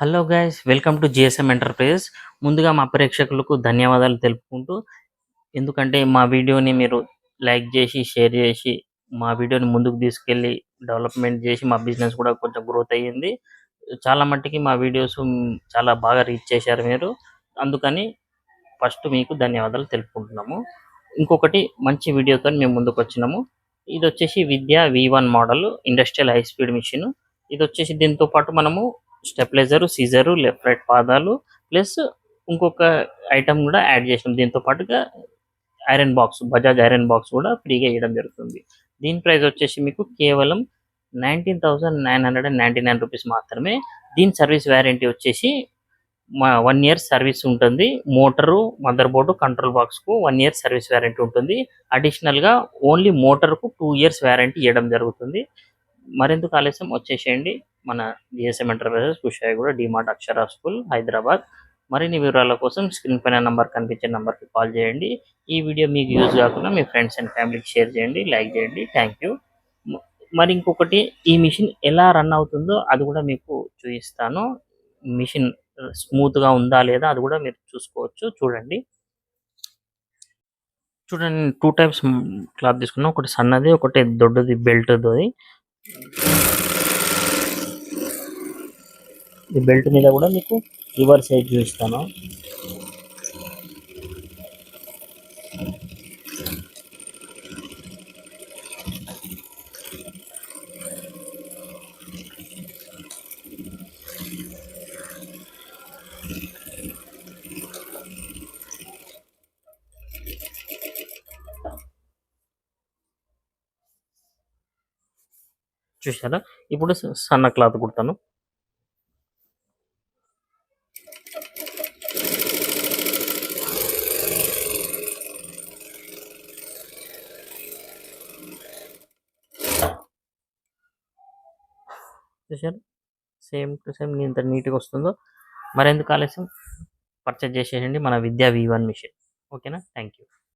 Hello guys, welcome to GSM enterprises. ముందుగా మా ప్రేక్షకులకు ధన్యవాదాలు తెలుపుకుంటూ, ఎందుకంటే మా వీడియోని మీరు లైక్ చేసి, షేర్ చేసి, మా వీడియోని ముందుకు తీసుకెళ్ళి డెవలప్మెంట్ చేసి మా బిజినెస్ కూడా కొంచెం గ్రోత్ అయ్యింది. చాలా మట్టికి మా వీడియోస్ చాలా బాగా రీచ్ చేశారు మీరు. అందుకని ఫస్ట్ మీకు ధన్యవాదాలు తెలుపుకుంటున్నాము. ఇంకొకటి మంచి వీడియోతో మేము ముందుకు వచ్చినాము. ఇది వచ్చేసి Vidya V1 model industrial high speed machine. ఇది వచ్చేసి దీంతో పాటు మనము స్టెప్లైజర్, సీజరు, లెఫ్ట్ రైట్ పాదాలు ప్లస్ ఇంకొక ఐటమ్ కూడా యాడ్ చేసాం. దీంతో పాటుగా iron box, Bajaj iron box కూడా ఫ్రీగా ఇవ్వడం జరుగుతుంది. దీని ప్రైస్ వచ్చేసి మీకు కేవలం 19,999 రూపీస్ మాత్రమే. దీని సర్వీస్ వారంటీ వచ్చేసి 1 ఇయర్ సర్వీస్ ఉంటుంది. మోటారు, మదర్ బోర్డు, కంట్రోల్ బాక్స్కు 1 ఇయర్ సర్వీస్ వారంటీ ఉంటుంది. అడిషనల్గా ఓన్లీ మోటార్కు 2 ఇయర్స్ వారంటీ ఇవ్వడం జరుగుతుంది. మరెందుకు ఆలస్యం, వచ్చేసేయండి మన జిఎస్ఎం ఎంటర్ప్రైజెస్, కుషాయిగూడ, డిమార్ట్, అక్షర స్కూల్, హైదరాబాద్. మరిన్ని వివరాల కోసం స్క్రీన్ పైన నంబర్ కనిపించే నంబర్కి కాల్ చేయండి. ఈ వీడియో మీకు యూజ్ కాకుండా మీ ఫ్రెండ్స్ అండ్ ఫ్యామిలీకి షేర్ చేయండి, లైక్ చేయండి. Thank you. మరి ఇంకొకటి, ఈ మిషన్ ఎలా రన్ అవుతుందో అది కూడా మీకు చూపిస్తాను. మిషన్ స్మూత్గా ఉందా లేదా అది కూడా మీరు చూసుకోవచ్చు. చూడండి చూడండి 2 టైప్స్ క్లాత్ తీసుకున్నాం. ఒకటి సన్నది, ఒకటి దొడ్డది బెల్ట్ది. ఈ బెల్ట్ మీద కూడా మీకు రివర్స్ సైడ్ చూపిస్తాను. చూసారా? ఇప్పుడు సన్న క్లాత్ కుడతాను. చూసారు? సేమ్ టు సేమ్ ఇంత నీట్గా వస్తుందో. మరెందుకు ఆలస్యం, పర్చేజ్ చేసేయండి మన విద్యా V1 మిషన్. ఓకేనా? Thank you.